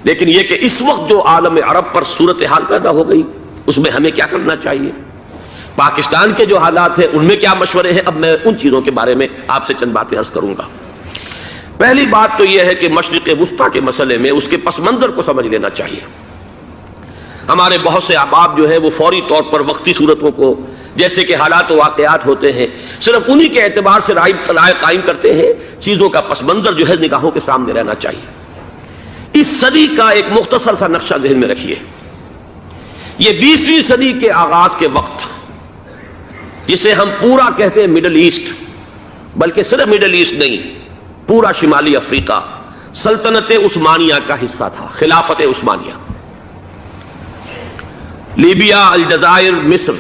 لیکن یہ کہ اس وقت جو عالم عرب پر صورتحال پیدا ہو گئی اس میں ہمیں کیا کرنا چاہیے، پاکستان کے جو حالات ہیں ان میں کیا مشورے ہیں، اب میں ان چیزوں کے بارے میں آپ سے چند باتیں عرض کروں گا۔ پہلی بات تو یہ ہے کہ مشرق وسطیٰ کے مسئلے میں اس کے پس منظر کو سمجھ لینا چاہیے۔ ہمارے بہت سے احباب جو ہیں وہ فوری طور پر وقتی صورتوں کو، جیسے کہ حالات و واقعات ہوتے ہیں، صرف انہی کے اعتبار سے رائے قائم کرتے ہیں، چیزوں کا پس منظر جو ہے نگاہوں کے سامنے رہنا چاہیے۔ اس صدی کا ایک مختصر سا نقشہ ذہن میں رکھیے۔ یہ 20ویں صدی کے آغاز کے وقت، جسے ہم پورا کہتے ہیں مڈل ایسٹ، بلکہ صرف مڈل ایسٹ نہیں، پورا شمالی افریقہ سلطنت عثمانیہ کا حصہ تھا، خلافت عثمانیہ۔ لیبیا، الجزائر، مصر،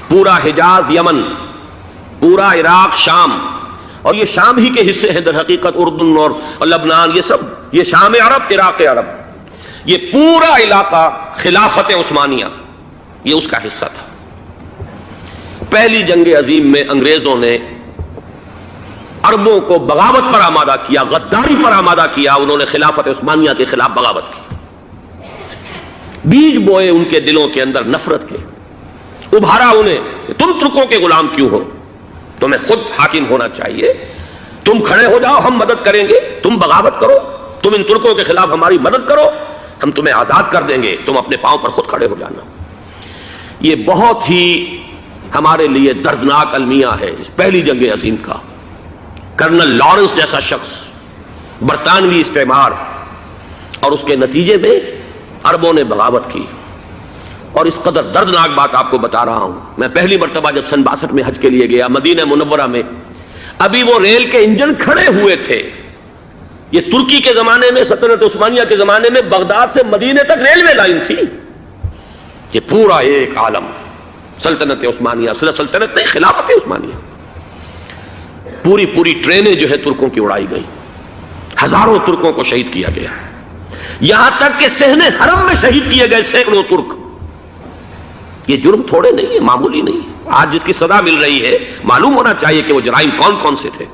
پورا حجاز، یمن، پورا عراق، شام، اور یہ شام ہی کے حصے ہیں در حقیقت، اردن اور لبنان، یہ سب یہ شام عرب، عراق عرب، یہ پورا علاقہ خلافت عثمانیہ یہ اس کا حصہ تھا۔ پہلی جنگ عظیم میں انگریزوں نے عربوں کو بغاوت پر آمادہ کیا، غداری پر آمادہ کیا، انہوں نے خلافت عثمانیہ کے خلاف بغاوت کی، بیج بوئے ان کے دلوں کے اندر نفرت کے، ابھارا انہیں کہ تم ترکوں کے غلام کیوں ہو، تمہیں خود حاکم ہونا چاہیے، تم کھڑے ہو جاؤ، ہم مدد کریں گے، تم بغاوت کرو، تم ان ترکوں کے خلاف ہماری مدد کرو، ہم تمہیں آزاد کر دیں گے، تم اپنے پاؤں پر خود کھڑے ہو جانا۔ یہ بہت ہی ہمارے لیے دردناک المیہ ہے اس پہلی جنگ عظیم کا۔ کرنل لارنس جیسا شخص، برطانوی استعمار، اور اس کے نتیجے میں عربوں نے بغاوت کی۔ اور اس قدر دردناک بات آپ کو بتا رہا ہوں، میں پہلی مرتبہ جب سن 62 میں حج کے لیے گیا مدینہ منورہ میں، ابھی وہ ریل کے انجن کھڑے ہوئے تھے۔ یہ ترکی کے زمانے میں، سلطنت عثمانیہ کے زمانے میں بغداد سے مدینے تک ریلوے لائن تھی۔ یہ پورا ایک عالم سلطنت عثمانیہ، صرف سلطنت نہیں، خلافت عثمانیہ، پوری ٹرینیں جو ہے ترکوں کی اڑائی گئی، ہزاروں ترکوں کو شہید کیا گیا، یہاں تک کہ صحن حرم میں شہید کیے گئے سینکڑوں ترک۔ یہ جرم تھوڑے نہیں ہے، معمولی نہیں ہے۔ آج جس کی سزا مل رہی ہے، معلوم ہونا چاہیے کہ وہ جرائم کون کون سے تھے۔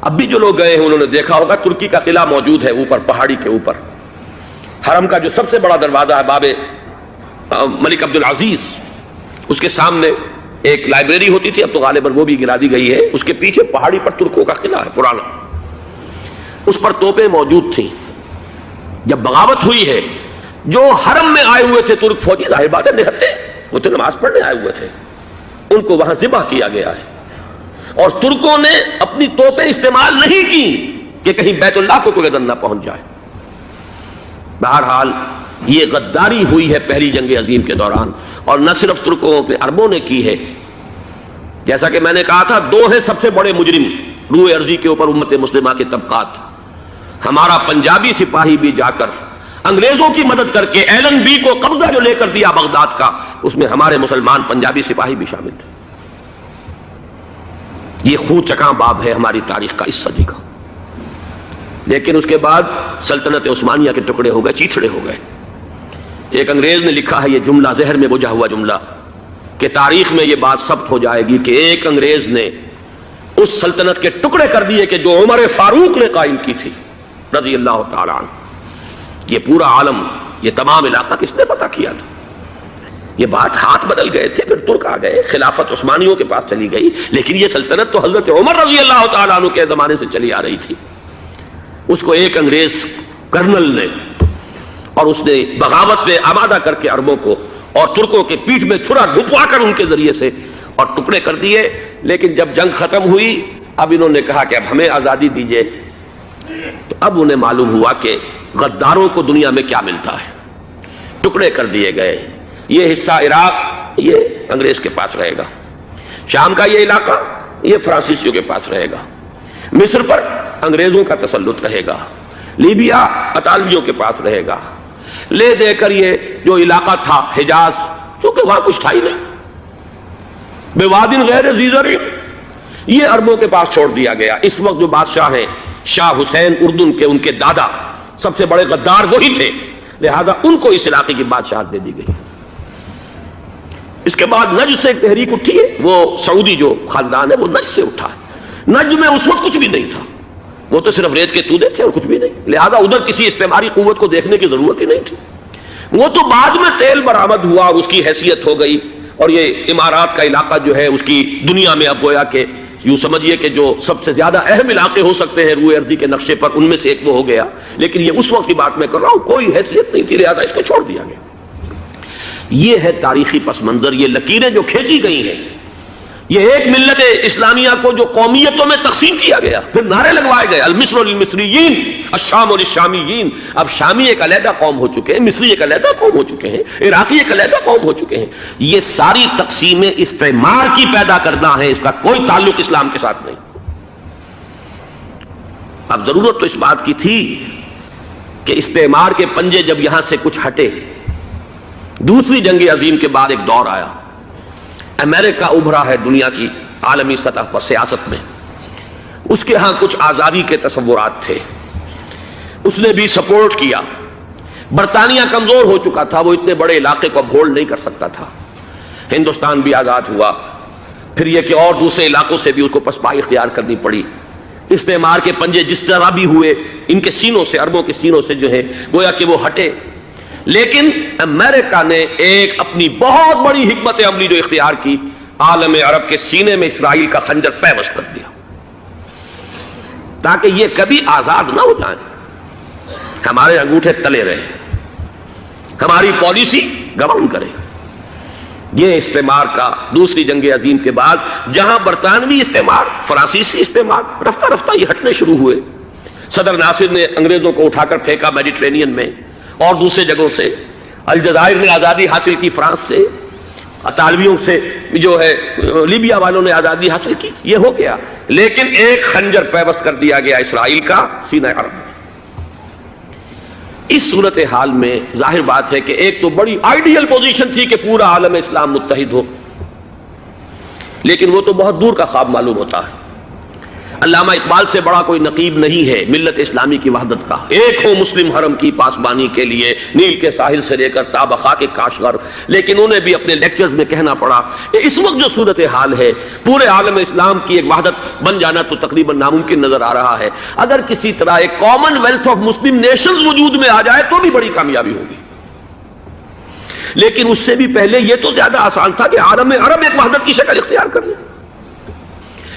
اب بھی جو لوگ گئے ہیں انہوں نے دیکھا ہوگا، ترکی کا قلعہ موجود ہے اوپر پہاڑی کے اوپر، حرم کا جو سب سے بڑا دروازہ ہے باب ملک عبدالعزیز، اس کے سامنے ایک لائبریری ہوتی تھی، اب تو غالباً وہ بھی گرا دی گئی ہے، اس کے پیچھے پہاڑی پر ترکوں کا قلعہ ہے پرانا، اس پر توپیں موجود تھیں۔ جب بغاوت ہوئی ہے، جو حرم میں آئے ہوئے تھے ترک فوجی، ظاہر بات ہے نہتے، وہ تو نماز پڑھنے آئے ہوئے تھے، ان کو وہاں ذبح کیا گیا ہے، اور ترکوں نے اپنی توپیں استعمال نہیں کی کہ کہیں بیت اللہ کو کوئی نہ پہنچ جائے۔ بہرحال یہ غداری ہوئی ہے پہلی جنگ عظیم کے دوران، اور نہ صرف ترکوں پہ عربوں نے کی ہے۔ جیسا کہ میں نے کہا تھا، دو ہیں سب سے بڑے مجرم روئے ارضی کے اوپر امت مسلمہ کے طبقات۔ ہمارا پنجابی سپاہی بھی جا کر انگریزوں کی مدد کر کے ایلن بی کو قبضہ جو لے کر دیا بغداد کا، اس میں ہمارے مسلمان پنجابی سپاہی بھی شامل تھے۔ یہ خون چکاں باب ہے ہماری تاریخ کا اس صدی کا۔ لیکن اس کے بعد سلطنت عثمانیہ کے ٹکڑے ہو گئے، چیچڑے ہو گئے۔ ایک انگریز نے لکھا ہے یہ جملہ، زہر میں بجھا ہوا جملہ، کہ تاریخ میں یہ بات ثبت ہو جائے گی کہ ایک انگریز نے اس سلطنت کے ٹکڑے کر دیے کہ جو عمر فاروق نے قائم کی تھی رضی اللہ تعالی عنہ۔ یہ پورا عالم، یہ تمام علاقہ کس نے فتح کیا تھا؟ یہ بات ہاتھ بدل گئے تھے، پھر ترک آ گئے، خلافت عثمانیوں کے پاس چلی گئی، لیکن یہ سلطنت تو حضرت عمر رضی اللہ تعالیٰ عنہ کے زمانے سے چلی آ رہی تھی۔ اس کو ایک انگریز کرنل نے، اور اس نے بغاوت میں آمادہ کر کے عربوں کو اور ترکوں کے پیٹھ میں چھرا ڈھپوا کر ان کے ذریعے سے اور ٹکڑے کر دیے۔ لیکن جب جنگ ختم ہوئی، اب انہوں نے کہا کہ اب ہمیں آزادی دیجیے، تو اب انہیں معلوم ہوا کہ غداروں کو دنیا میں کیا ملتا ہے۔ ٹکڑے کر دیے گئے۔ یہ حصہ عراق یہ انگریز کے پاس رہے گا، شام کا یہ علاقہ یہ فرانسیسیوں کے پاس رہے گا، مصر پر انگریزوں کا تسلط رہے گا، لیبیا اطالویوں کے پاس رہے گا، لے دے کر یہ جو علاقہ تھا حجاز، چونکہ وہاں کچھ تھا ہی نہیں، بوادن غیر ذی زرع، یہ عربوں کے پاس چھوڑ دیا گیا۔ اس وقت جو بادشاہ ہیں شاہ حسین اردن کے، ان کے دادا سب سے بڑے غدار وہی تھے، لہذا ان کو اس علاقے کی بادشاہت دے دی گئی۔ اس کے بعد نجد سے ایک تحریک اٹھی ہے، وہ سعودی جو خاندان ہے وہ نجد سے اٹھا ہے۔ نجد میں اس وقت کچھ بھی نہیں تھا، وہ تو صرف ریت کے تودے تھے اور کچھ بھی نہیں، لہذا ادھر کسی استعماری قوت کو دیکھنے کی ضرورت ہی نہیں تھی. وہ تو بعد میں تیل برآمد ہوا اور اس کی حیثیت ہو گئی, اور یہ امارات کا علاقہ جو ہے اس کی دنیا میں اب گویا کہ یوں سمجھیے کہ جو سب سے زیادہ اہم علاقے ہو سکتے ہیں روئے ارضی کے نقشے پر, ان میں سے ایک وہ ہو گیا. لیکن یہ اس وقت کی بات میں کر رہا ہوں, کوئی حیثیت نہیں تھی, لہذا اس کو چھوڑ دیا گیا. یہ ہے تاریخی پس منظر, یہ لکیریں جو کھینچی گئی ہیں. یہ ایک ملت اسلامیہ کو جو قومیتوں میں تقسیم کیا گیا, پھر نعرے لگوائے گئے المصر للمصریین الشام للشامیین. اب شامی ایک علیحدہ قوم ہو چکے ہیں, مصری ایک علیحدہ قوم ہو چکے ہیں, عراقی ایک علیحدہ قوم ہو چکے ہیں. یہ ساری تقسیمیں استعمار کی پیدا کرنا ہے, اس کا کوئی تعلق اسلام کے ساتھ نہیں. اب ضرورت تو اس بات کی تھی کہ استعمار کے پنجے جب یہاں سے کچھ ہٹے, دوسری جنگ عظیم کے بعد ایک دور آیا, امریکہ ابھرا ہے دنیا کی عالمی سطح پر سیاست میں. اس کے ہاں کچھ آزادی کے تصورات تھے, اس نے بھی سپورٹ کیا. برطانیہ کمزور ہو چکا تھا, وہ اتنے بڑے علاقے کو اب ہولڈ نہیں کر سکتا تھا. ہندوستان بھی آزاد ہوا, پھر یہ کہ اور دوسرے علاقوں سے بھی اس کو پسپائی اختیار کرنی پڑی. استعمار کے پنجے جس طرح بھی ہوئے, ان کے سینوں سے, عربوں کے سینوں سے جو ہے گویا کہ وہ ہٹے. لیکن امریکہ نے ایک اپنی بہت بڑی حکمت عملی جو اختیار کی, عالم عرب کے سینے میں اسرائیل کا خنجر پیوست کر دیا تاکہ یہ کبھی آزاد نہ ہو جائیں, ہمارے انگوٹھے تلے رہے, ہماری پالیسی گورن کرے. یہ استعمار کا دوسری جنگ عظیم کے بعد جہاں برطانوی استعمار, فرانسیسی استعمار رفتہ رفتہ یہ ہٹنے شروع ہوئے. صدر ناصر نے انگریزوں کو اٹھا کر پھینکا میڈیٹرینین میں اور دوسرے جگہوں سے. الجزائر نے آزادی حاصل کی فرانس سے, اطالویوں سے جو ہے لیبیا والوں نے آزادی حاصل کی, یہ ہو گیا. لیکن ایک خنجر پیوست کر دیا گیا اسرائیل کا سینہ عرب میں. اس صورتحال میں ظاہر بات ہے کہ ایک تو بڑی آئیڈیل پوزیشن تھی کہ پورا عالم اسلام متحد ہو, لیکن وہ تو بہت دور کا خواب معلوم ہوتا ہے. علامہ اقبال سے بڑا کوئی نقیب نہیں ہے ملت اسلامی کی وحدت کا. ایک ہو مسلم حرم کی پاسبانی کے لیے, نیل کے ساحل سے لے کر تاب خاک کاشغر. لیکن انہیں بھی اپنے لیکچرز میں کہنا پڑا کہ اس وقت جو صورتحال ہے, پورے عالم اسلام کی ایک وحدت بن جانا تو تقریباً ناممکن نظر آ رہا ہے. اگر کسی طرح ایک common wealth of Muslim nations وجود میں آ جائے تو بھی بڑی کامیابی ہوگی. لیکن اس سے بھی پہلے یہ تو زیادہ آسان تھا کہ عالم عرب ایک وحدت کی شکل اختیار کر لے.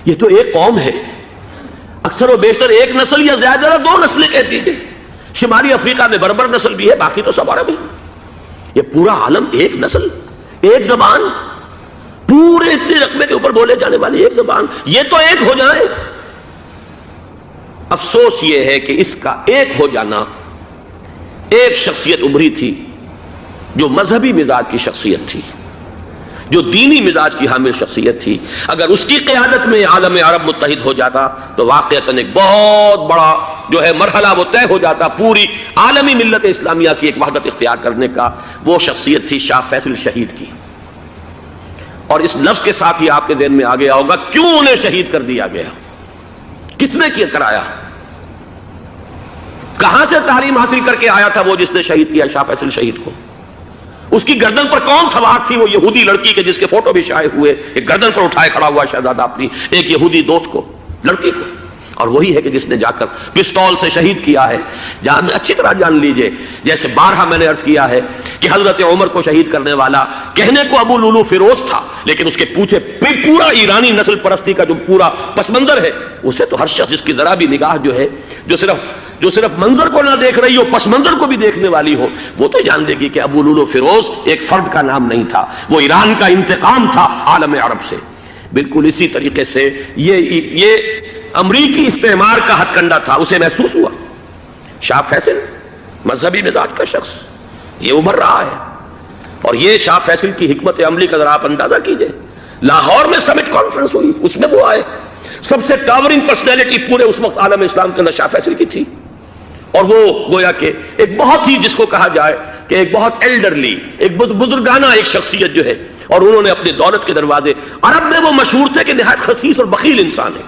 یہ تو ایک قوم ہے, اکثر و بیشتر ایک نسل یا زیادہ دو نسلیں کہہ دیجیے. شمالی افریقہ میں بربر نسل بھی ہے, باقی تو سب عرب ہیں. یہ پورا عالم ایک نسل, ایک زبان, پورے اتنے رقبے کے اوپر بولے جانے والی ایک زبان, یہ تو ایک ہو جائے. افسوس یہ ہے کہ اس کا ایک ہو جانا, ایک شخصیت ابھری تھی جو مذہبی مزاج کی شخصیت تھی, جو دینی مزاج کی حامل شخصیت تھی. اگر اس کی قیادت میں عالم عرب متحد ہو جاتا تو واقعتاً ایک بہت بڑا جو ہے مرحلہ وہ طے ہو جاتا پوری عالمی ملت اسلامیہ کی ایک وحدت اختیار کرنے کا. وہ شخصیت تھی شاہ فیصل شہید کی. اور اس لفظ کے ساتھ ہی آپ کے ذہن میں آ گیا ہوگا کیوں انہیں شہید کر دیا گیا, کس نے کیا کرایا, کہاں سے تعلیم حاصل کر کے آیا تھا وہ جس نے شہید کیا شاہ فیصل شہید کو. اس کی گردن پر کون سوار تھی, وہ یہودی لڑکی کے جس کے فوٹو بھی شائع ہوئے, ایک گردن پر اٹھائے کھڑا ہوا شہزادہ اپنی ایک یہودی دوست کو, لڑکی کو. اور وہی ہے کہ جس نے جا کر پستول سے شہید کیا ہے. جہاں میں اچھی طرح جان لیجئے, جیسے بارہا میں نے عرض کیا ہے کہ حضرت عمر کو شہید کرنے والا کہنے کو ابو لولو فیروز تھا, لیکن اس کے پیچھے پورا ایرانی نسل پرستی کا جو پورا پس منظر ہے, اسے تو ہر شخص جس کی ذرا بھی نگاہ جو ہے جو صرف منظر کو نہ دیکھ رہی ہو, پس منظر کو بھی دیکھنے والی ہو, وہ تو جان دے گی کہ ابو لولو فیروز ایک فرد کا نام نہیں تھا, وہ ایران کا انتقام تھا عالم عرب سے. بالکل اسی طریقے سے یہ امریکی استعمار کا ہتھ کنڈا تھا, اسے محسوس ہوا. شاہ فیصل مذہبی مزاج کا شخص, یہ ابھر رہا ہے. اور یہ شاہ فیصل کی حکمت عملی کا ذرا آپ اندازہ کیجئے. لاہور میں سمٹ کانفرنس ہوئی, اس میں وہ آئے, سب سے ٹاورنگ پرسنالٹی پورے اس وقت عالم اسلام کے اندر شاہ فیصل کی تھی. اور وہ گویا کہ ایک بہت ہی جس کو کہا جائے کہ ایک بہت ایلڈرلی, ایک بزرگانہ ایک شخصیت جو ہے, اور انہوں نے اپنی دولت کے دروازے, عرب میں وہ مشہور تھے کہ نہایت خسیس اور بخیل انسان ہے,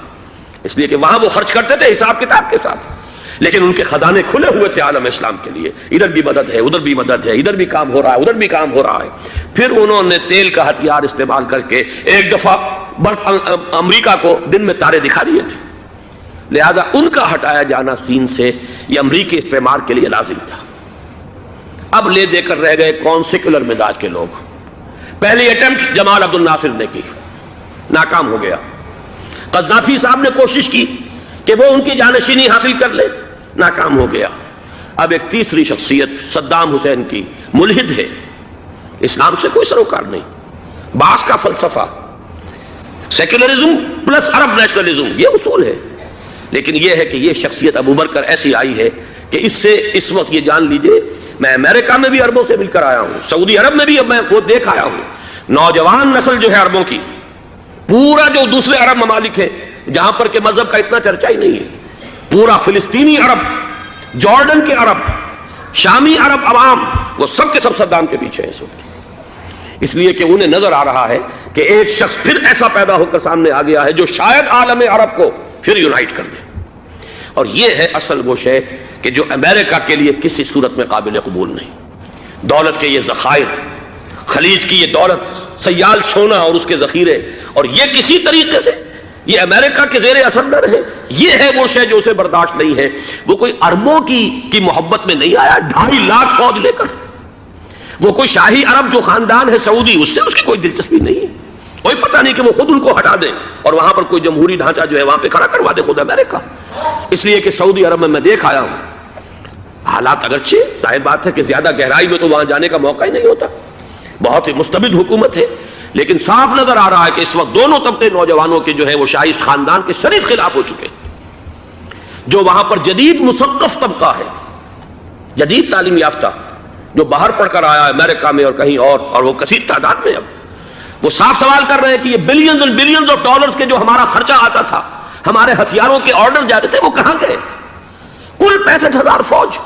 اس لیے کہ وہاں وہ خرچ کرتے تھے حساب کتاب کے ساتھ, لیکن ان کے خزانے کھلے ہوئے تھے عالم اسلام کے لیے. ادھر بھی مدد ہے, ادھر بھی مدد ہے, ادھر بھی کام ہو رہا ہے, ادھر بھی کام ہو رہا ہے. پھر انہوں نے تیل کا ہتھیار استعمال کر کے ایک دفعہ امریکہ کو دن میں تارے دکھا دیے تھے, لہذا ان کا ہٹایا جانا سین سے یہ امریکی استعمار کے لیے لازم تھا۔ اب لے دے کر رہ گئے کون؟ سیکولر مزاج کے لوگ۔ پہلی اٹیمپٹ جمال عبد الناصر نے کی، ناکام ہو گیا۔ قذافی صاحب نے کوشش کی کہ وہ ان کی جانشینی حاصل کر لے، ناکام ہو گیا۔ اب ایک تیسری شخصیت صدام حسین کی، ملحد ہے، اسلام سے کوئی سروکار نہیں، باس کا فلسفہ، سیکولرزم پلس عرب نیشنلزم، یہ اصول ہے۔ لیکن یہ ہے کہ یہ شخصیت ابو بکر ایسی آئی ہے کہ اس سے اس وقت یہ جان لیجئے، میں امریکہ میں بھی عربوں سے مل کر آیا ہوں، سعودی عرب میں بھی اب میں وہ دیکھ آیا ہوں، نوجوان نسل جو ہے عربوں کی، پورا جو دوسرے عرب ممالک ہیں جہاں پر کہ مذہب کا اتنا چرچا ہی نہیں ہے، پورا فلسطینی عرب، جارڈن کے عرب، شامی عرب عوام، وہ سب کے سب صدام کے پیچھے ہیں اس وقت، اس لیے کہ انہیں نظر آ رہا ہے کہ ایک شخص پھر ایسا پیدا ہو کر سامنے آ گیا ہے جو شاید عالم عرب کو پھر یونائٹ کر دے۔ اور یہ ہے اصل وہ شے کہ جو امریکہ کے لیے کسی صورت میں قابل قبول نہیں۔ دولت کے یہ ذخائر، خلیج کی یہ دولت، سیال سونا اور اس کے ذخیرے، اور یہ کسی طریقے سے یہ امریکہ کے زیر اثر نہ رہے، یہ ہے وہ شے جو اسے برداشت نہیں ہے۔ وہ کوئی عربوں کی محبت میں نہیں آیا 2.5 لاکھ فوج لے کر، وہ کوئی شاہی عرب جو خاندان ہے سعودی، اس سے اس کی کوئی دلچسپی نہیں ہے، کوئی پتہ نہیں کہ وہ خود ان کو ہٹا دیں اور وہاں پر کوئی جمہوری ڈھانچہ جو ہے وہاں پہ کھڑا کروا دے خود امریکہ۔ اس لیے کہ سعودی عرب میں دیکھ آیا ہوں، حالات اگرچہ ظاہر بات ہے کہ زیادہ گہرائی میں تو وہاں جانے کا موقع ہی نہیں ہوتا، بہت ہی مستبد حکومت ہے، لیکن صاف نظر آ رہا ہے کہ اس وقت دونوں طبقے نوجوانوں کے جو ہے وہ شاہی خاندان کے شدید خلاف ہو چکے ہیں۔ جو وہاں پر جدید مثقف طبقہ ہے، جدید تعلیم یافتہ، جو باہر پڑھ کر آیا ہے امریکہ میں اور کہیں اور وہ کثیر تعداد میں، اب وہ صاف سوال کر رہے ہیں کہ یہ بلینز اور بلینز آف ڈالرز کے جو ہمارا خرچہ آتا تھا، ہمارے ہتھیاروں کے آرڈر جاتے تھے، وہ کہاں گئے؟ کل 65,000 فوج،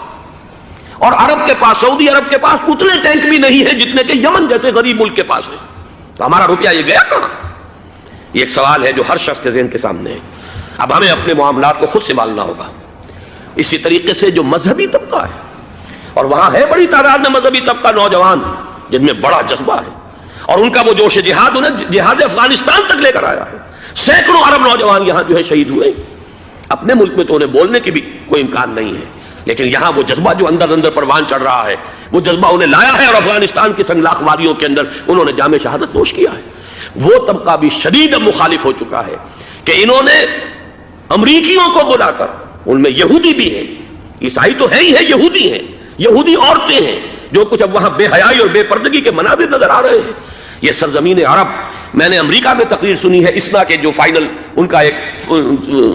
اور عرب کے پاس، سعودی عرب کے پاس اتنے ٹینک بھی نہیں ہیں جتنے کہ یمن جیسے غریب ملک کے پاس ہے، تو ہمارا روپیہ یہ گیا کہاں؟ یہ ایک سوال ہے جو ہر شخص کے ذہن کے سامنے ہے۔ اب ہمیں اپنے معاملات کو خود سنبھالنا ہوگا۔ اسی طریقے سے جو مذہبی طبقہ ہے، اور وہاں ہے بڑی تعداد میں مذہبی طبقہ نوجوان جن میں بڑا جذبہ ہے، اور ان کا وہ جوش جہاد انہیں جہاد افغانستان تک لے کر آیا ہے۔ سینکڑوں عرب نوجوان یہاں جو ہے شہید ہوئے، اپنے ملک میں تو انہیں بولنے کی بھی کوئی امکان نہیں ہے، لیکن یہاں وہ جذبہ جو اندر اندر پروان چڑھ رہا ہے، وہ جذبہ انہیں لایا ہے، اور افغانستان کی سنگلاخ وادیوں کے اندر انہوں نے جام شہادت نوش کیا ہے۔ وہ طبقہ بھی شدید مخالف ہو چکا ہے کہ انہوں نے امریکیوں کو بلا کر، ان میں یہودی بھی ہیں، عیسائی تو ہے ہی ہے، یہودی ہیں، یہودی عورتیں ہیں، جو کچھ اب وہاں بے حیائی اور بے پردگی کے مناظر نظر آ رہے ہیں۔ یہ سرزمین عرب، میں نے امریکہ میں تقریر سنی ہے، اسنا کے جو فائنل ان کا ایک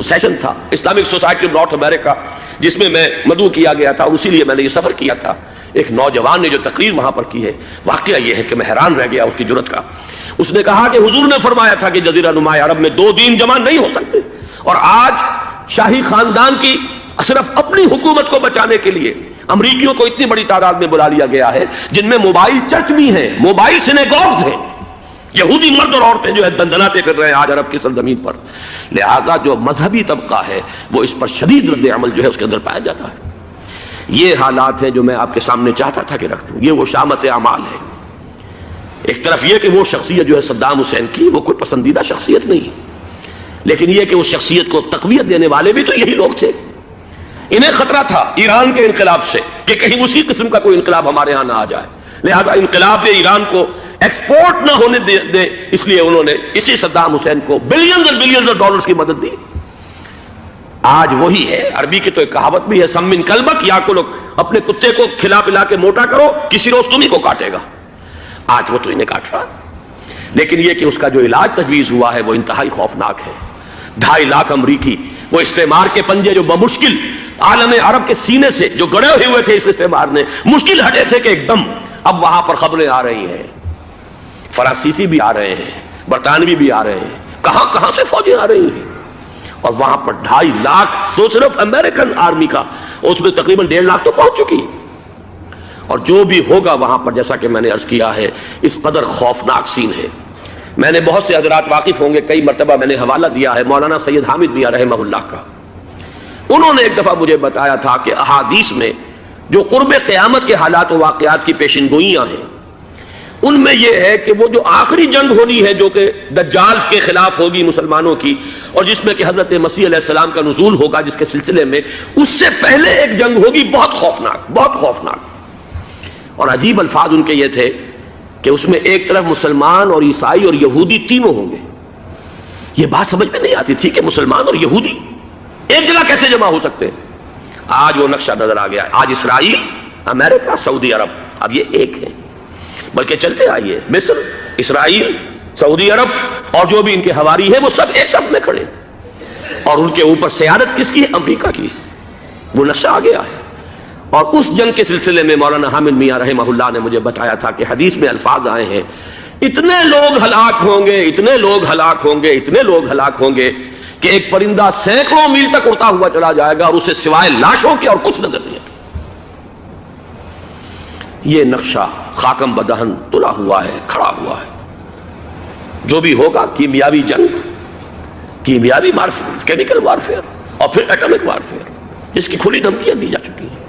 سیشن تھا، اسلامک سوسائٹی آف نارتھ امریکہ، جس میں میں مدعو کیا گیا تھا، اور اسی لیے میں نے یہ سفر کیا تھا۔ ایک نوجوان نے جو تقریر وہاں پر کی ہے، واقعہ یہ ہے کہ میں حیران رہ گیا اس کی جرأت کا۔ اس نے کہا کہ حضور نے فرمایا تھا کہ جزیرہ نما عرب میں 2 دین جمع نہیں ہو سکتے، اور آج شاہی خاندان کی صرف اپنی حکومت کو بچانے کے لیے امریکیوں کو اتنی بڑی تعداد میں بلا لیا گیا ہے، جن میں موبائل چرچ بھی ہیں، موبائل سینیگوگز ہیں، یہودی مرد اور عورتیں جو ہے دندناتے پھر رہے ہیں آج عرب کی سرزمین پر۔ لہذا جو مذہبی طبقہ ہے وہ اس پر شدید رد عمل جو ہے اس کے اندر پایا جاتا ہے۔ یہ حالات ہیں جو میں آپ کے سامنے چاہتا تھا کہ رکھ دوں۔ یہ وہ شامت اعمال ہے۔ ایک طرف یہ کہ وہ شخصیت جو ہے صدام حسین کی، وہ کوئی پسندیدہ شخصیت نہیں، لیکن یہ کہ اس شخصیت کو تقویت دینے والے بھی تو یہی لوگ تھے۔ انہیں خطرہ تھا ایران کے انقلاب سے کہ کہیں اسی قسم کا کوئی انقلاب ہمارے ہاں نہ آ جائے، لہذا انقلاب ایران کو ایکسپورٹ نہ ہونے دے، اس لیے انہوں نے اسی صدام حسین کو بلینز اور بلینز آف ڈالرز کی مدد دی۔ آج وہی ہے، عربی کی تو ایک کہاوت بھی ہے، سمن کلبک، یا کو لوگ اپنے کتے کو کھلا پلا کے موٹا کرو، کسی روز تمہیں کو کاٹے گا۔ آج وہ تو انہیں کاٹ رہا، لیکن یہ کہ اس کا جو علاج تجویز ہوا ہے وہ انتہائی خوفناک ہے۔ 2.5 لاکھ امریکی، وہ استعمار کے پنجے جو بمشکل عالم عرب کے سینے سے جو گڑے ہوئے تھے اس استعمار نے، مشکل ہٹے تھے کہ ایک دم اب وہاں پر خبریں آ رہی ہیں، فرانسیسی بھی آ رہے ہیں، برطانوی بھی آ رہے ہیں، کہاں کہاں سے فوجیں آ رہی ہیں، اور وہاں پر 2.5 لاکھ تو صرف امریکن آرمی کا، اس میں تقریباً 1.5 لاکھ تو پہنچ چکی، اور جو بھی ہوگا وہاں پر جیسا کہ میں نے عرض کیا ہے اس قدر خوفناک سین ہے۔ میں نے بہت سے حضرات واقف ہوں گے، کئی مرتبہ میں نے حوالہ دیا ہے مولانا سید حامد میاں رحمہ اللہ کا، انہوں نے ایک دفعہ مجھے بتایا تھا کہ احادیث میں جو قرب قیامت کے حالات و واقعات کی پیشن گوئیاں ہیں، ان میں یہ ہے کہ وہ جو آخری جنگ ہونی ہے جو کہ دجال کے خلاف ہوگی مسلمانوں کی، اور جس میں کہ حضرت مسیح علیہ السلام کا نزول ہوگا، جس کے سلسلے میں اس سے پہلے ایک جنگ ہوگی بہت خوفناک، بہت خوفناک۔ اور عجیب الفاظ ان کے یہ تھے کہ اس میں ایک طرف مسلمان اور عیسائی اور یہودی تینوں ہوں گے۔ یہ بات سمجھ میں نہیں آتی تھی کہ مسلمان اور یہودی ایک جگہ کیسے جمع ہو سکتے ہیں۔ آج وہ نقشہ نظر آ گیا ہے۔ آج اسرائیل، امریکہ، سعودی عرب اب یہ ایک ہیں، بلکہ چلتے آئیے مصر، اسرائیل، سعودی عرب اور جو بھی ان کے حواری ہیں وہ سب ایک صف میں کھڑے، اور ان کے اوپر سیادت کس کی ہے؟ امریکا کی۔ وہ نقشہ آ گیا ہے۔ اور اس جنگ کے سلسلے میں مولانا حامد میاں رحمہ اللہ نے مجھے بتایا تھا کہ حدیث میں الفاظ آئے ہیں، اتنے لوگ ہلاک ہوں گے، اتنے لوگ ہلاک ہوں گے، اتنے لوگ ہلاک ہوں گے کہ ایک پرندہ سینکڑوں میل تک اڑتا ہوا چلا جائے گا اور اسے سوائے لاشوں کے اور کچھ نظر نہیں آئے۔ یہ نقشہ خاکم بدہن تلا ہوا ہے، کھڑا ہوا ہے۔ جو بھی ہوگا کیمیاوی جنگ، کیمیاوی وارفیئر، کیمیکل وارفیئر، اور پھر ایٹمک وارفیئر، جس کی کھلی دھمکیاں دی جا چکی ہیں۔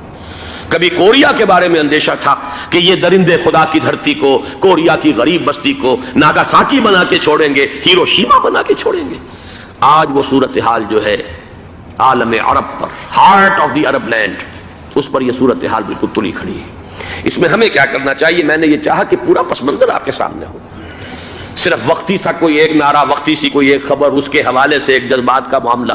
کبھی کوریا کے بارے میں اندیشہ تھا کہ یہ درندے خدا کی دھرتی کو، کوریا کی غریب بستی کو ناگاساکی بنا کے چھوڑیں گے، ہیروشیما بنا کے چھوڑیں گے۔ آج وہ صورتحال جو ہے عالم عرب پر، heart of the Arab land, اس پر یہ صورتحال بالکل تلی کھڑی ہے۔ اس میں ہمیں کیا کرنا چاہیے؟ میں نے یہ چاہا کہ پورا پس منظر آپ کے سامنے ہو، صرف وقتی سا کوئی ایک نعرہ، وقتی سی کوئی ایک خبر، اس کے حوالے سے ایک جذبات کا معاملہ،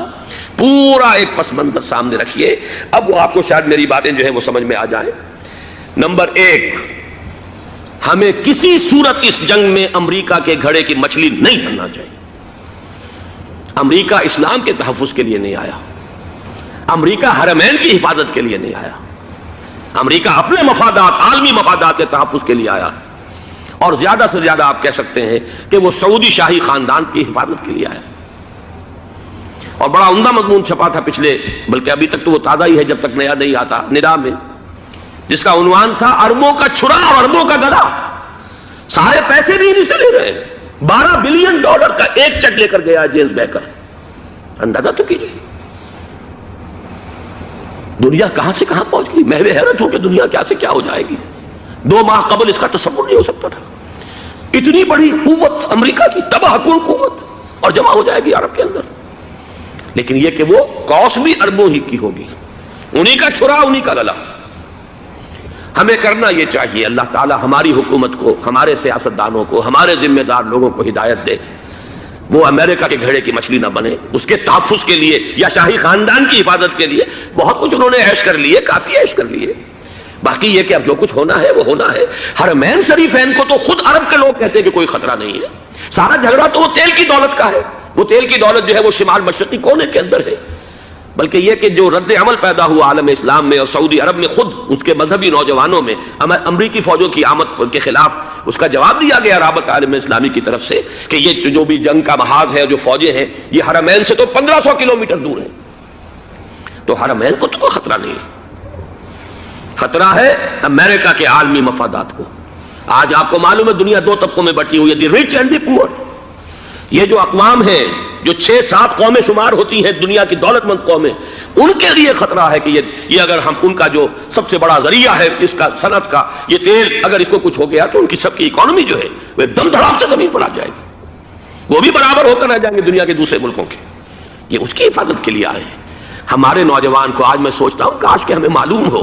پورا ایک پس منظر سامنے رکھیے۔ اب وہ آپ کو شاید میری باتیں جو ہیں وہ سمجھ میں آ جائیں۔ نمبر ایک، ہمیں کسی صورت اس جنگ میں امریکہ کے گھڑے کی مچھلی نہیں بننا چاہیے۔ امریکہ اسلام کے تحفظ کے لیے نہیں آیا، امریکہ حرمین کی حفاظت کے لیے نہیں آیا، امریکہ اپنے مفادات، عالمی مفادات کے تحفظ کے لیے آیا، اور زیادہ سے زیادہ آپ کہہ سکتے ہیں کہ وہ سعودی شاہی خاندان کی حفاظت کے لیے آیا۔ اور بڑا عمدہ مضمون چھپا تھا پچھلے، بلکہ ابھی تک تو وہ تازہ ہی ہے جب تک نیا نہیں آتا، ندا میں، جس کا عنوان تھا اربوں کا چھرا اور اربوں کا گدا۔ سارے پیسے بھی انہیں سے لے رہے ہیں۔ $12 بلین کا ایک چیک لے کر گیا جیمز بیکر۔ اندازہ تو کیجیے دنیا کہاں سے کہاں پہنچ گئی۔ میں حیرت ہوں کہ دنیا کیا سے کیا ہو جائے گی۔ 2 ماہ قبل اس کا تصور نہیں ہو سکتا تھا۔ اتنی بڑی قوت امریکہ کی، تباہ کن قوت، اور جمع ہو جائے گی عرب کے اندر۔ لیکن یہ کہ وہ کوس بھی اربوں ہی کی ہوگی، انہی کا چھرا، انہی کا گلا۔ ہمیں کرنا یہ چاہیے، اللہ تعالی ہماری حکومت کو، ہمارے سیاستدانوں کو، ہمارے ذمہ دار لوگوں کو ہدایت دے، وہ امریکہ کے گھڑے کی مچھلی نہ بنے۔ اس کے تحفظ کے لیے یا شاہی خاندان کی حفاظت کے لیے بہت کچھ انہوں نے عیش کر لیے، کافی عیش کر لیے۔ باقی یہ کہ اب جو کچھ ہونا ہے وہ ہونا ہے۔ حرمین شریفین کو تو خود عرب کے لوگ کہتے ہیں کہ کوئی خطرہ نہیں ہے۔ سارا جھگڑا تو وہ تیل کی دولت کا ہے۔ وہ تیل کی دولت جو ہے وہ شمال مشرقی کونے کے اندر ہے۔ بلکہ یہ کہ جو رد عمل پیدا ہوا عالم اسلام میں اور سعودی عرب میں، خود اس کے مذہبی نوجوانوں میں امریکی فوجوں کی آمد کے خلاف اس کا جواب دیا گیا رابطہ عالم اسلامی کی طرف سے کہ یہ جو بھی جنگ کا محاذ ہے، جو فوجیں ہیں، یہ حرمین سے تو 1500 کلومیٹر دور ہیں، تو حرمین کو تو کوئی خطرہ نہیں ہے۔ خطرہ ہے امریکہ کے عالمی مفادات کو۔ آج آپ کو معلوم ہے دنیا 2 طبقوں میں بٹی ہوئی ہے، دی رچ اینڈ دی پور۔ یہ جو اقوام ہیں، جو 6-7 قومیں شمار ہوتی ہیں دنیا کی دولت مند قومیں، ان کے لیے خطرہ ہے کہ یہ اگر ہم ان کا جو سب سے بڑا ذریعہ ہے اس کا صنعت کا، یہ تیل، اگر اس کو کچھ ہو گیا تو ان کی سب کی اکانومی جو ہے وہ دم دھڑام سے زمین پر آ جائے گی، وہ بھی برابر ہو کر رہ جائیں گے دنیا کے دوسرے ملکوں کے۔ یہ اس کی حفاظت کے لیے آئے ہیں۔ ہمارے نوجوان کو آج میں سوچتا ہوں کاش کہ ہمیں معلوم ہو،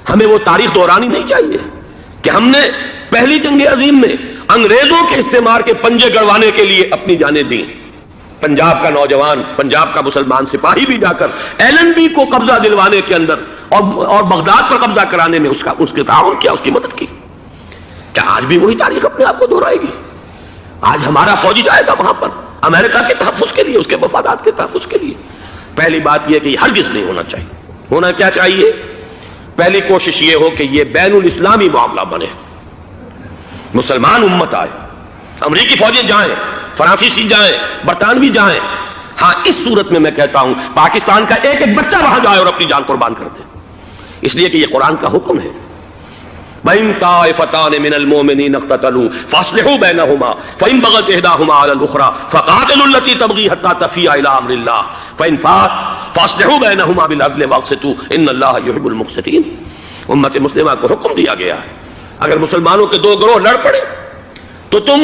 ہمیں وہ تاریخ دہرانی نہیں چاہیے کہ ہم نے پہلی جنگ عظیم میں انگریزوں کے استعمار کے پنجے گڑوانے کے لیے اپنی جانیں دیں۔ پنجاب کا نوجوان، پنجاب کا مسلمان سپاہی بھی جا کر ایلن بی کو قبضہ دلوانے کے اندر اور بغداد پر قبضہ کرانے میں اس کے تعاون کیا، اس کی مدد کی۔ کیا آج بھی وہی تاریخ اپنے آپ کو دہرائے گی؟ آج ہمارا فوجی جائے گا وہاں پر امریکہ کے تحفظ کے لیے، اس کے مفادات کے تحفظ کے لیے۔ پہلی بات یہ کہ یہ ہرگز نہیں ہونا چاہیے۔ ہونا کیا چاہیے؟ پہلی کوشش یہ ہو کہ یہ بین الاسلامی معاملہ بنے، مسلمان امت آئے، امریکی فوجیں جائیں، فرانسیسی جائیں، برطانوی جائیں۔ ہاں اس صورت میں میں کہتا ہوں پاکستان کا ایک ایک بچہ وہاں جائے اور اپنی جان قربان کر دے، اس لیے کہ یہ قرآن کا حکم ہے۔ وَإِن طَائِفَتَانِ مِنَ الْمُؤْمِنِينَ اقْتَتَلُوا فَأَصْلِحُوا بَيْنَهُمَا فَإِن بَغَتْ إِحْدَاهُمَا عَلَى الْأُخْرَى فَقَاتِلُوا الَّتِي تَبْغِي حَتَّى تَفِيءَ إِلَى أَمْرِ اللَّهِ فَإِن فَاءَتْ فَأَصْلِحُوا بَيْنَهُمَا بِالْعَدْلِ وَأَقْسِطُوا إِنَّ اللَّهَ يُحِبُّ الْمُقْسِطِينَ۔ امت مسلمہ کو حکم دیا گیا ہے اگر مسلمانوں کے 2 گروہ لڑ پڑے تو تم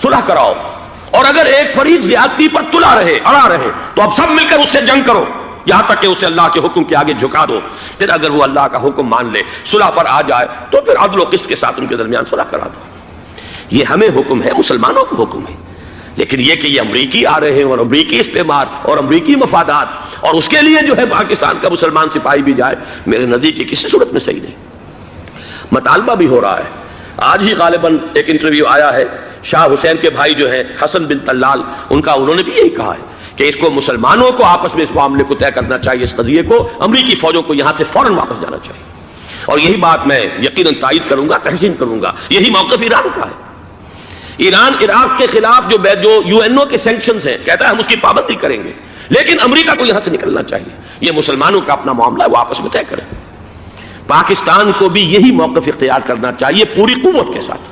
صلح کراؤ، اور اگر ایک فریق زیادتی پر تلا رہے، اڑا رہے، تو اب سب مل کر اس سے جنگ کرو یہاں تک کہ اسے اللہ کے حکم کے آگے جھکا دو۔ پھر اگر وہ اللہ کا حکم مان لے، صلح پر آ جائے، تو پھر عدل و قسط کے ساتھ ان کے درمیان صلح کرا دو۔ یہ ہمیں حکم ہے، مسلمانوں کو حکم ہے۔ لیکن یہ کہ یہ امریکی آ رہے ہیں اور امریکی استعمار اور امریکی مفادات، اور اس کے لیے جو ہے پاکستان کا مسلمان سپاہی بھی جائے، میرے نزدیک کی کسی صورت میں صحیح نہیں۔ مطالبہ بھی ہو رہا ہے، آج ہی غالباً ایک انٹرویو آیا ہے، شاہ حسین کے بھائی جو ہیں حسن بن طلال، انہوں نے بھی یہی کہا ہے کہ اس کو مسلمانوں کو آپس میں اس معاملے کو طے کرنا چاہیے، اس قضیے کو، امریکی فوجوں کو یہاں سے فوراً واپس جانا چاہیے۔ اور یہی بات میں یقیناً تائید کروں گا، تحسین کروں گا، یہی موقف ایران کا ہے۔ ایران عراق کے خلاف جو یو این او کے سینکشنز ہیں، کہتا ہے ہم اس کی پابندی کریں گے، لیکن امریکہ کو یہاں سے نکلنا چاہیے۔ یہ مسلمانوں کا اپنا معاملہ ہے، وہ آپس میں طے کریں۔ پاکستان کو بھی یہی موقف اختیار کرنا چاہیے پوری قوت کے ساتھ۔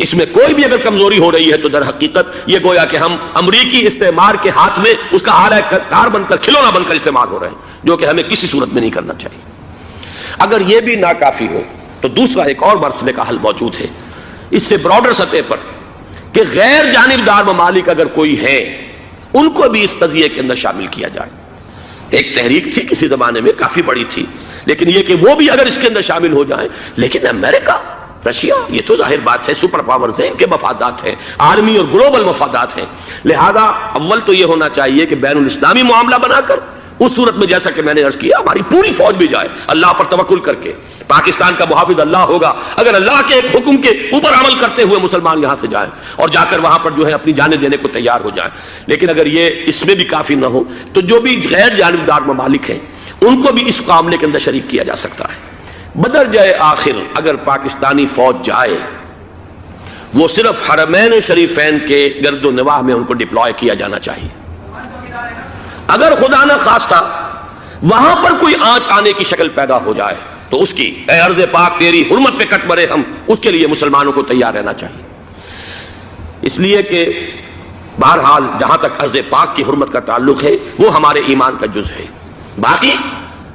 اس میں کوئی بھی اگر کمزوری ہو رہی ہے تو در حقیقت یہ گویا کہ ہم امریکی استعمار کے ہاتھ میں اس کا آلہ کار بن کر، کھلونا بن کر استعمال ہو رہے ہیں، جو کہ ہمیں کسی صورت میں نہیں کرنا چاہیے۔ اگر یہ بھی ناکافی ہو تو دوسرا ایک اور مسئلے کا حل موجود ہے، اس سے براڈر سطح پر، کہ غیر جانبدار ممالک اگر کوئی ہے ان کو بھی اس قضیے کے اندر شامل کیا جائے۔ ایک تحریک تھی کسی زمانے میں، کافی بڑی تھی، لیکن یہ کہ وہ بھی اگر اس کے اندر شامل ہو جائیں۔ لیکن امریکہ، رشیا، یہ تو ظاہر بات ہے سپر پاورز ہیں، ان کے مفادات ہیں، عالمی اور گلوبل مفادات ہیں، لہذا اول تو یہ ہونا چاہیے کہ بین الاسلامی معاملہ بنا کر، اس صورت میں جیسا کہ میں نے عرض کیا ہماری پوری فوج بھی جائے اللہ پر توکل کر کے، پاکستان کا محافظ اللہ ہوگا، اگر اللہ کے ایک حکم کے اوپر عمل کرتے ہوئے مسلمان یہاں سے جائیں اور جا کر وہاں پر جو ہے اپنی جانیں دینے کو تیار ہو جائیں۔ لیکن اگر یہ اس میں بھی کافی نہ ہو تو جو بھی غیر جانبدار ممالک ہیں ان کو بھی اس معاملے کے اندر شریک کیا جا سکتا ہے۔ بدرجۂ آخر اگر پاکستانی فوج جائے، وہ صرف حرمین شریفین کے گرد و نواح میں ان کو ڈپلوائے کیا جانا چاہیے۔ اگر خدا نہ خواستہ وہاں پر کوئی آنچ آنے کی شکل پیدا ہو جائے تو اس کی، اے ارض پاک تیری حرمت پہ کٹ مرے ہم، اس کے لیے مسلمانوں کو تیار رہنا چاہیے۔ اس لیے کہ بہرحال جہاں تک ارض پاک کی حرمت کا تعلق ہے وہ ہمارے ایمان کا جز ہے۔ باقی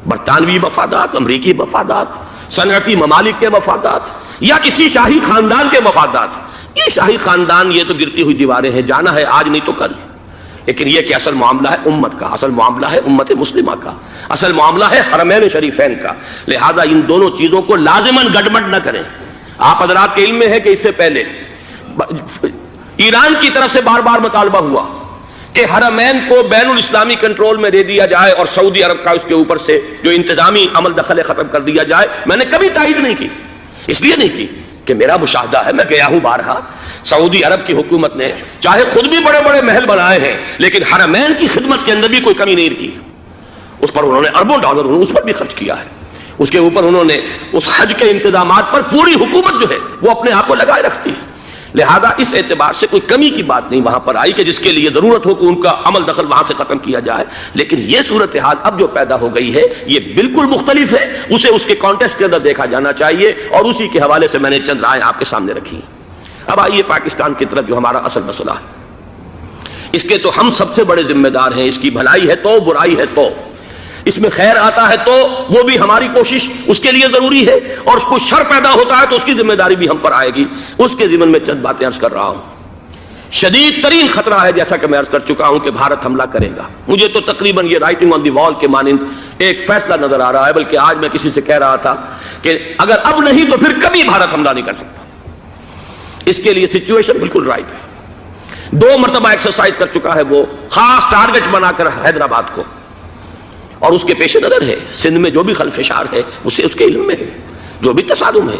برطانوی مفادات، امریکی مفادات، صنعتی ممالک کے مفادات، یا کسی شاہی خاندان کے مفادات، یہ شاہی خاندان یہ تو گرتی ہوئی دیواریں ہیں، جانا ہے آج نہیں تو کل، لیکن یہ کہ اصل معاملہ ہے امت کا، اصل معاملہ ہے امت مسلمہ کا، اصل معاملہ ہے حرمین شریفین کا، لہذا ان دونوں چیزوں کو لازماً گڈمڈ نہ کریں۔ آپ حضرات کے علم میں ہے کہ اس سے پہلے ایران کی طرف سے بار بار مطالبہ ہوا کہ حرمین کو بین الاسلامی کنٹرول میں دے دیا جائے اور سعودی عرب کا اس کے اوپر سے جو انتظامی عمل دخل ختم کر دیا جائے۔ میں نے کبھی تائید نہیں کی، اس لیے نہیں کی کہ میرا مشاہدہ ہے، میں گیا ہوں بارہا، سعودی عرب کی حکومت نے چاہے خود بھی بڑے بڑے محل بنائے ہیں لیکن حرمین کی خدمت کے اندر بھی کوئی کمی نہیں کی، اس پر انہوں نے اربوں ڈالر اس پر بھی خرچ کیا ہے، اس کے اوپر انہوں نے اس حج کے انتظامات پر پوری حکومت جو ہے وہ اپنے آپ کو لگائے رکھتی ہے۔ لہذا اس اعتبار سے کوئی کمی کی بات نہیں وہاں پر آئی کہ جس کے لیے ضرورت ہو کہ ان کا عمل دخل وہاں سے ختم کیا جائے، لیکن یہ صورتحال اب جو پیدا ہو گئی ہے یہ بالکل مختلف ہے، اسے اس کے کانٹیکسٹ کے اندر دیکھا جانا چاہیے، اور اسی کے حوالے سے میں نے چند رائے آپ کے سامنے رکھی۔ اب آئیے پاکستان کی طرف جو ہمارا اصل مسئلہ ہے، اس کے تو ہم سب سے بڑے ذمہ دار ہیں، اس کی بھلائی ہے تو، برائی ہے تو، اس میں خیر آتا ہے تو وہ بھی ہماری کوشش اس کے لیے ضروری ہے، اور کوئی شر پیدا ہوتا ہے تو اس کی ذمہ داری بھی ہم پر آئے گی۔ اس کے ضمن میں چند باتیں عرض کر رہا ہوں۔ شدید ترین خطرہ ہے، جیسا کہ میں عرض کر چکا ہوں، کہ بھارت حملہ کرے گا۔ مجھے تو تقریباً یہ رائٹنگ آن دی وال کے مانند ایک فیصلہ نظر آ رہا ہے، بلکہ آج میں کسی سے کہہ رہا تھا کہ اگر اب نہیں تو پھر کبھی بھارت حملہ نہیں کر سکتا۔ اس کے لیے سچویشن بالکل رائٹ ہے۔ 2 مرتبہ ایکسرسائز کر چکا ہے وہ، خاص ٹارگٹ بنا کر حیدرآباد کو، اور اس کے پیش نظر ہے سندھ میں جو بھی خلفشار ہے اسے اس کے علم میں ہے، جو بھی تصادم ہے۔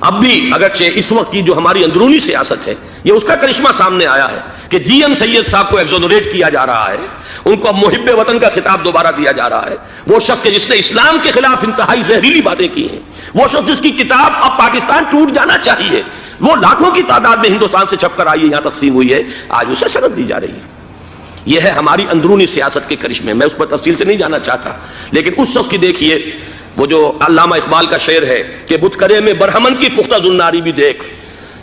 اب بھی اگرچہ اس وقت کی جو ہماری اندرونی سیاست ہے یہ اس کا کرشمہ سامنے آیا ہے کہ جی ایم سید صاحب کو ایگزونریٹ کیا جا رہا ہے، ان کو اب محب وطن کا خطاب دوبارہ دیا جا رہا ہے۔ وہ شخص جس نے اسلام کے خلاف انتہائی زہریلی باتیں کی ہیں، وہ شخص جس کی کتاب اب پاکستان ٹوٹ جانا چاہیے، وہ لاکھوں کی تعداد میں ہندوستان سے چھپ کر آئی ہے، یہاں تقسیم ہوئی ہے، آج اسے سند دی جا رہی ہے۔ یہ ہے ہماری اندرونی سیاست کے کرشمے، میں اس پر تفصیل سے نہیں جانا چاہتا، لیکن اس شخص کی دیکھیے، وہ جو علامہ اقبال کا شعر ہے کہ بت کرے میں برہمن کی پختہ زناری بھی دیکھ،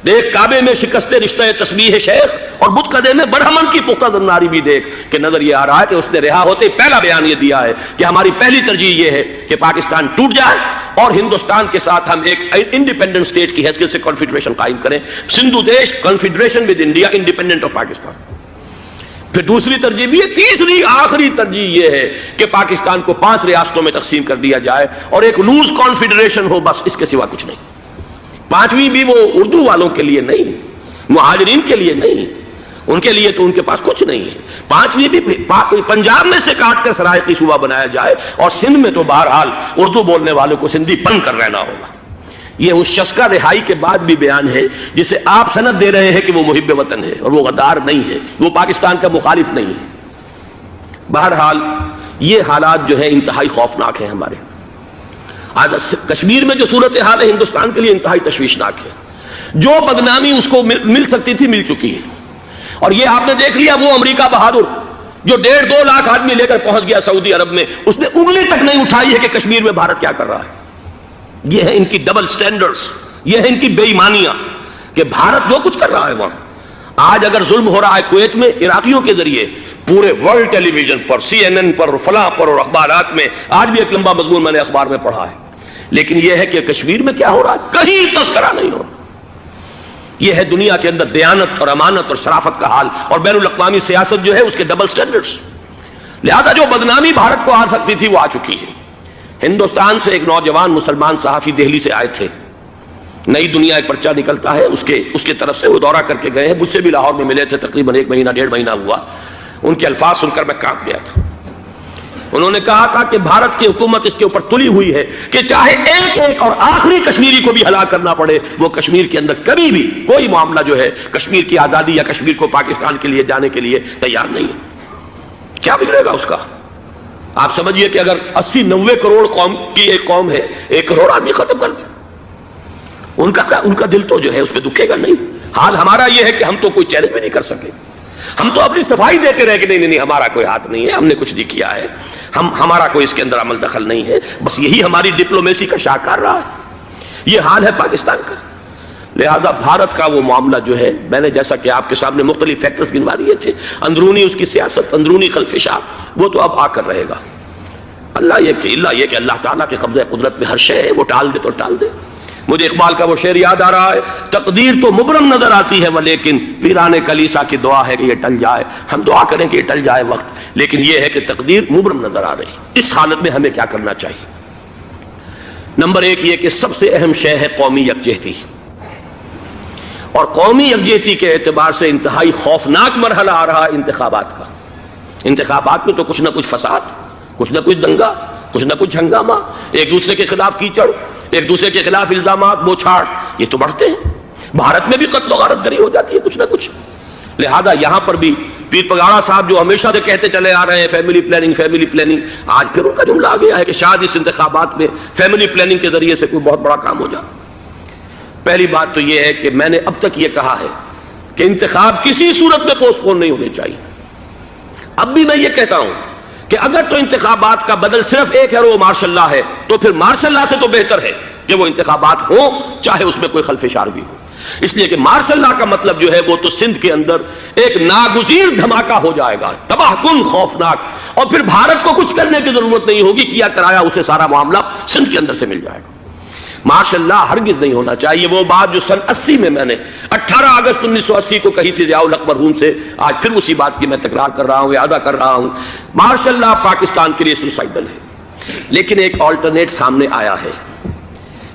دیکھ کعبے میں شکست رشتہ تسبیح شیخ اور بت قدے میں برہمن کی پختہ زناری بھی دیکھ کہ نظر یہ آ رہا ہے کہ اس نے رہا ہوتے ہی پہلا بیان یہ دیا ہے کہ ہماری پہلی ترجیح یہ ہے کہ پاکستان ٹوٹ جائے اور ہندوستان کے ساتھ ہم ایک انڈیپینڈنٹ اسٹیٹ کی حیثیت سے کنفیڈریشن قائم کریں، سندھو دیش confederation with India independent of Pakistan. پھر دوسری ترجیح بھی ہے، تیسری آخری ترجیح یہ ہے کہ پاکستان کو 5 ریاستوں میں تقسیم کر دیا جائے اور ایک لوز کانفیڈریشن ہو، بس اس کے سوا کچھ نہیں۔ 5ویں بھی وہ اردو والوں کے لیے نہیں، مہاجرین کے لیے نہیں، ان کے لیے تو ان کے پاس کچھ نہیں ہے۔ 5ویں بھی پنجاب میں سے کاٹ کر سرائیکی صوبہ بنایا جائے اور سندھ میں تو بہرحال اردو بولنے والوں کو سندھی بن کر رہنا ہوگا۔ یہ اس شخص کا رہائی کے بعد بھی بیان ہے جسے آپ سند دے رہے ہیں کہ وہ محب وطن ہے، اور وہ غدار نہیں ہے، وہ پاکستان کا مخالف نہیں ہے۔ بہرحال یہ حالات جو ہے انتہائی خوفناک ہیں ہمارے۔ آج کشمیر میں جو صورتحال ہے ہندوستان کے لیے انتہائی تشویشناک ہے۔ جو بدنامی اس کو مل سکتی تھی مل چکی ہے، اور یہ آپ نے دیکھ لیا وہ امریکہ بہادر جو 1.5-2 لاکھ آدمی لے کر پہنچ گیا سعودی عرب میں، اس نے انگلی تک نہیں اٹھائی ہے کہ کشمیر میں بھارت کیا کر رہا ہے۔ یہ ہے ان کی ڈبل سٹینڈرڈز، یہ ہے ان کی بے ایمانیاں کہ بھارت جو کچھ کر رہا ہے وہاں۔ آج اگر ظلم ہو رہا ہے کویت میں عراقیوں کے ذریعے، پورے ورلڈ ٹیلی ویژن پر، CNN پر، فلاں پر اور اخبارات میں، آج بھی ایک لمبا مضمون میں نے اخبار میں پڑھا ہے، لیکن یہ ہے کہ کشمیر میں کیا ہو رہا ہے کہیں تذکرہ نہیں ہو رہا۔ یہ ہے دنیا کے اندر دیانت اور امانت اور شرافت کا حال، اور بین الاقوامی سیاست جو ہے اس کے ڈبل سٹینڈرڈز۔ لہذا جو بدنامی بھارت کو آ سکتی تھی وہ آ چکی ہے۔ ہندوستان سے ایک نوجوان مسلمان صحافی دہلی سے آئے تھے، نئی دنیا ایک پرچہ نکلتا ہے اس کے طرف سے وہ دورہ کر کے گئے ہیں، مجھ سے بھی لاہور میں ملے تھے، تقریباً 1 مہینہ 1.5 مہینہ ہوا۔ ان کے الفاظ سن کر میں کانپ گیا تھا۔ انہوں نے کہا تھا کہ بھارت کی حکومت اس کے اوپر تلی ہوئی ہے کہ چاہے ایک اور آخری کشمیری کو بھی ہلاک کرنا پڑے، وہ کشمیر کے اندر کبھی بھی کوئی معاملہ جو ہے کشمیر کی آزادی یا کشمیر کو پاکستان کے لیے جانے کے لیے تیار نہیں ہے۔ کیا بگڑے گا اس کا؟ آپ سمجھیے کہ اگر 80-90 کروڑ قوم کی ایک قوم ہے، 1 کروڑ آدمی ختم کر دیں، ان کا دل تو جو ہے اس پہ دکھے گا نہیں۔ حال ہمارا یہ ہے کہ ہم تو کوئی چیلنج بھی نہیں کر سکے، ہم تو اپنی صفائی دیتے رہے کہ نہیں ہمارا کوئی ہاتھ نہیں ہے، ہم نے کچھ نہیں کیا ہے، ہمارا کوئی اس کے اندر عمل دخل نہیں ہے، بس یہی ہماری ڈپلومیسی کا شاہکار رہا ہے۔ یہ حال ہے پاکستان کا۔ لہذا بھارت کا وہ معاملہ جو ہے، میں نے جیسا کہ آپ کے سامنے مختلف فیکٹرز گنوا دیے تھے، اندرونی اس کی سیاست، اندرونی خلفشاں، وہ تو اب آ کر رہے گا۔ اللہ یہ کہ اللہ تعالیٰ کے قبضہ قدرت میں ہر شے ہے، وہ ٹال دے تو ٹال دے۔ مجھے اقبال کا وہ شعر یاد آ رہا ہے، تقدیر تو مبرم نظر آتی ہے ولیکن پیران کلیسا کی دعا ہے کہ یہ ٹل جائے۔ ہم دعا کریں کہ یہ ٹل جائے وقت، لیکن یہ ہے کہ تقدیر مبرم نظر آ رہی۔ اس حالت میں ہمیں کیا کرنا چاہیے؟ نمبر 1 یہ کہ سب سے اہم شے ہے قومی یکجہتی، اور قومی یکجہتی کے اعتبار سے انتہائی خوفناک مرحلہ آ رہا ہے انتخابات کا۔ انتخابات میں تو کچھ نہ کچھ فساد، کچھ نہ کچھ دنگا، کچھ نہ کچھ ہنگامہ، ایک دوسرے کے خلاف کیچڑ، ایک دوسرے کے خلاف الزامات، بوچھاڑ، یہ تو بڑھتے ہیں۔ بھارت میں بھی قتل و غارت گری ہو جاتی ہے کچھ نہ کچھ۔ لہذا یہاں پر بھی پیر پگاڑا صاحب جو ہمیشہ سے کہتے چلے آ رہے ہیں فیملی پلاننگ، آج پھر ان کا جملہ آ گیا ہے کہ شاید اس انتخابات میں فیملی پلاننگ کے ذریعے سے کوئی بہت بڑا کام ہو جائے۔ پہلی بات تو یہ ہے کہ میں نے اب تک یہ کہا ہے کہ انتخاب کسی صورت میں پوسٹ پون نہیں ہونے چاہیے۔ اب بھی میں یہ کہتا ہوں کہ اگر تو انتخابات کا بدل صرف ایک ہے اور وہ مارشل لا ہے، تو پھر مارشل لا سے تو بہتر ہے کہ وہ انتخابات ہوں چاہے اس میں کوئی خلفشار بھی ہو، اس لیے کہ مارشل لا کا مطلب جو ہے وہ تو سندھ کے اندر ایک ناگزیر دھماکہ ہو جائے گا، تباہ کن، خوفناک، اور پھر بھارت کو کچھ کرنے کی ضرورت نہیں ہوگی، کیا کرایا اسے سارا معاملہ سندھ کے اندر سے مل جائے گا۔ مارشل لا ہرگز نہیں ہونا چاہیے۔ وہ بات جو سن 80 میں نے 18 اگست 1980 کو کہی تھی ضیاء الحق مرحوم سے، آج پھر اسی بات کی میں تکرار کر رہا ہوں، اعادہ کر رہا ہوں۔ مارشل لا پاکستان کے لیے سوسائڈل ہے، لیکن ایک آلٹرنیٹ سامنے آیا ہے۔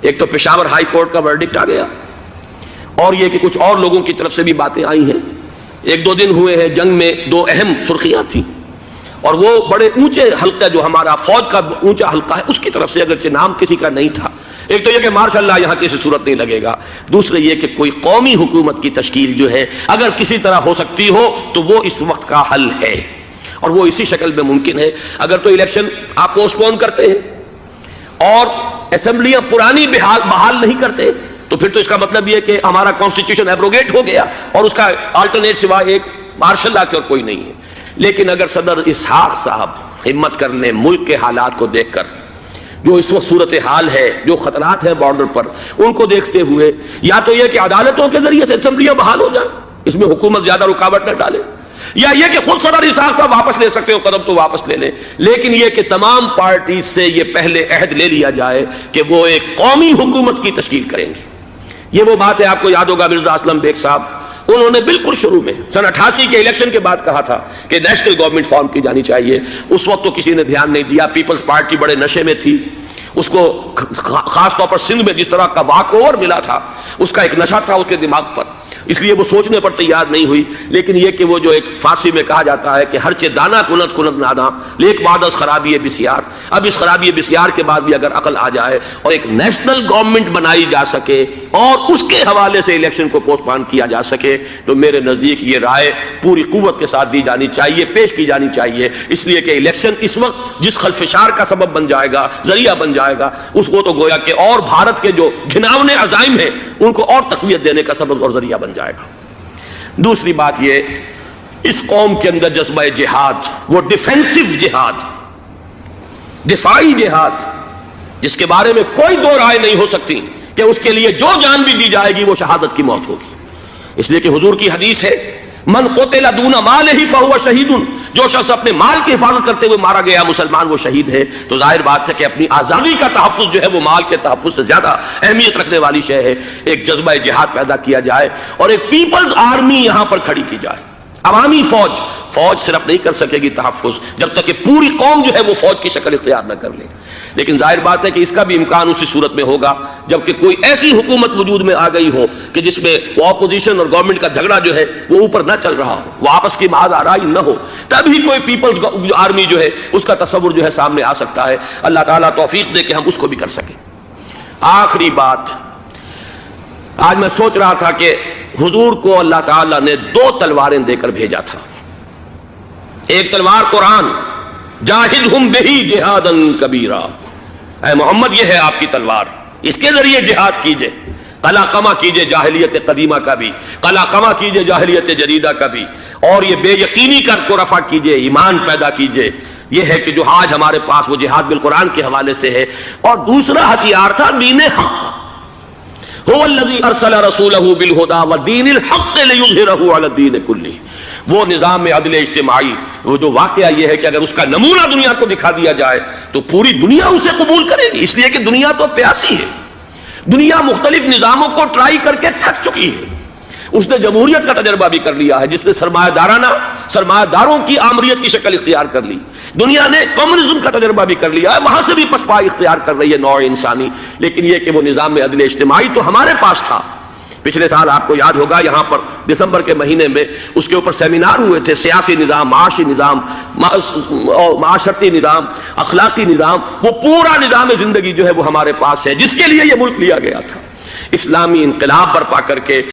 ایک تو پشاور ہائی کورٹ کا ورڈکٹ آ گیا، اور یہ کہ کچھ اور لوگوں کی طرف سے بھی باتیں آئی ہیں۔ 1-2 دن ہوئے ہیں، جنگ میں 2 اہم سرخیاں تھیں، اور وہ بڑے اونچے حلقہ جو ہمارا فوج کا اونچا حلقہ ہے اس کی طرف سے، اگرچہ نام کسی کا نہیں تھا۔ ایک تو یہ کہ ماشاء اللہ یہاں کسی صورت نہیں لگے گا، دوسرے یہ کہ کوئی قومی حکومت کی تشکیل جو ہے اگر کسی طرح ہو سکتی ہو تو وہ اس وقت کا حل ہے، اور وہ اسی شکل میں ممکن ہے۔ اگر تو الیکشن آپ پوسٹ پون کرتے ہیں اور اسمبلیاں پرانی بحال نہیں کرتے، تو پھر تو اس کا مطلب یہ کہ ہمارا کانسٹیٹیوشن ایبروگیٹ ہو گیا، اور اس کا آلٹرنیٹ سوائے ایک مارشل لا کے اور کوئی نہیں ہے۔ لیکن اگر صدر اسحاق صاحب ہمت کر لیں ملک کے حالات کو دیکھ کر، جو اس وقت صورتحال ہے، جو خطرات ہیں بارڈر پر، ان کو دیکھتے ہوئے یا تو یہ کہ عدالتوں کے ذریعے سے اسمبلیاں بحال ہو جائیں، اس میں حکومت زیادہ رکاوٹ نہ ڈالے، یا یہ کہ خود صدر اسحاق صاحب واپس لے سکتے ہو قدم تو واپس لے لیں، لیکن یہ کہ تمام پارٹی سے یہ پہلے عہد لے لیا جائے کہ وہ ایک قومی حکومت کی تشکیل کریں گے۔ یہ وہ بات ہے، آپ کو یاد ہوگا مرزا اسلم بیگ صاحب، انہوں نے بالکل شروع میں سن 88 کے الیکشن کے بعد کہا تھا کہ نیشنل گورنمنٹ فارم کی جانی چاہیے۔ اس وقت تو کسی نے دھیان نہیں دیا، پیپلز پارٹی بڑے نشے میں تھی، اس کو خاص طور پر سندھ میں جس طرح کا واک اوور ملا تھا، اس کا ایک نشہ تھا اس کے دماغ پر، اس لیے وہ سوچنے پر تیار نہیں ہوئی۔ لیکن یہ کہ وہ جو ایک فارسی میں کہا جاتا ہے کہ ہر چے دانا کنت کنت نادا لیک بعد از خرابی بسیار، اب اس خرابی بسیار کے بعد بھی اگر عقل آ جائے اور ایک نیشنل گورنمنٹ بنائی جا سکے اور اس کے حوالے سے الیکشن کو پوسٹ پون کیا جا سکے، تو میرے نزدیک یہ رائے پوری قوت کے ساتھ دی جانی چاہیے، پیش کی جانی چاہیے، اس لیے کہ الیکشن اس وقت جس خلفشار کا سبب بن جائے گا، ذریعہ بن جائے گا، اس کو تو گویا کہ اور بھارت کے جو گھناونے عزائم ہیں ان کو اور تقویت دینے کا سبب اور ذریعہ بن جائے گا۔ دوسری بات یہ، اس قوم کے اندر جذبہ جہاد، وہ ڈیفینسو جہاد، دفاعی جہاد، جس کے بارے میں کوئی دو رائے نہیں ہو سکتی کہ اس کے لیے جو جان بھی دی جائے گی وہ شہادت کی موت ہوگی، اس لیے کہ حضور کی حدیث ہے من قتل دون مالہ فہو شہید، جو شخص اپنے مال کی حفاظت کرتے ہوئے مارا گیا مسلمان وہ شہید ہے۔ تو ظاہر بات ہے کہ اپنی آزادی کا تحفظ جو ہے وہ مال کے تحفظ سے زیادہ اہمیت رکھنے والی شے ہے۔ ایک جذبہ جہاد پیدا کیا جائے اور ایک پیپلز آرمی یہاں پر کھڑی کی جائے، عوامی فوج۔ فوج صرف نہیں کر سکے گی تحفظ جب تک کہ پوری قوم جو ہے وہ فوج کی شکل اختیار نہ کر لے، لیکن ظاہر بات ہے کہ اس کا بھی امکان اسی صورت میں ہوگا جبکہ کوئی ایسی حکومت وجود میں آ گئی ہو کہ جس میں وہ اپوزیشن اور گورنمنٹ کا جھگڑا جو ہے وہ اوپر نہ چل رہا ہو، وہ آپس کی محض آرائی نہ ہو، تبھی کوئی پیپلز آرمی جو ہے اس کا تصور جو ہے سامنے آ سکتا ہے۔ اللہ تعالیٰ توفیق دے کہ ہم اس کو بھی کر سکیں۔ آخری بات، آج میں سوچ رہا تھا کہ حضور کو اللہ تعالیٰ نے 2 تلواریں دے کر بھیجا تھا۔ ایک تلوار قرآن، جاہدہم بہی جہادا کبیرا، اے محمد یہ ہے آپ کی تلوار، اس کے ذریعے جہاد کیجئے، قلع قمع کیجئے جاہلیت قدیمہ کا بھی، قلع قمع کیجئے جاہلیت جدیدہ کا بھی، اور یہ بے یقینی کو رفع کیجئے، ایمان پیدا کیجئے۔ یہ ہے کہ جو آج ہمارے پاس وہ جہاد بالقرآن کے حوالے سے ہے۔ اور دوسرا ہتھیار تھا دین حق، هو الذی ارسل رسولہ بالہدی ودین الحق لیظہرہ علی الدین کلہ۔ وہ نظام عدل اجتماعی، وہ جو واقعہ یہ ہے کہ اگر اس کا نمونہ دنیا کو دکھا دیا جائے تو پوری دنیا اسے قبول کرے گی، اس لیے کہ دنیا تو پیاسی ہے، دنیا مختلف نظاموں کو ٹرائی کر کے تھک چکی ہے۔ اس نے جمہوریت کا تجربہ بھی کر لیا ہے جس نے سرمایہ داروں کی آمریت کی شکل اختیار کر لی، دنیا نے کمیونزم کا تجربہ بھی کر لیا ہے، وہاں سے بھی پسپائی اختیار کر رہی ہے نوع انسانی، لیکن یہ کہ وہ نظام عدل اجتماعی تو ہمارے پاس تھا۔ پچھلے سال آپ کو یاد ہوگا یہاں پر دسمبر کے مہینے میں اس کے اوپر سیمینار ہوئے تھے، سیاسی نظام، معاشی نظام، معاشرتی نظام، اخلاقی نظام، وہ پورا نظام زندگی جو ہے وہ ہمارے پاس ہے جس کے لیے یہ ملک لیا گیا تھا، اسلامی انقلاب برپا کر کے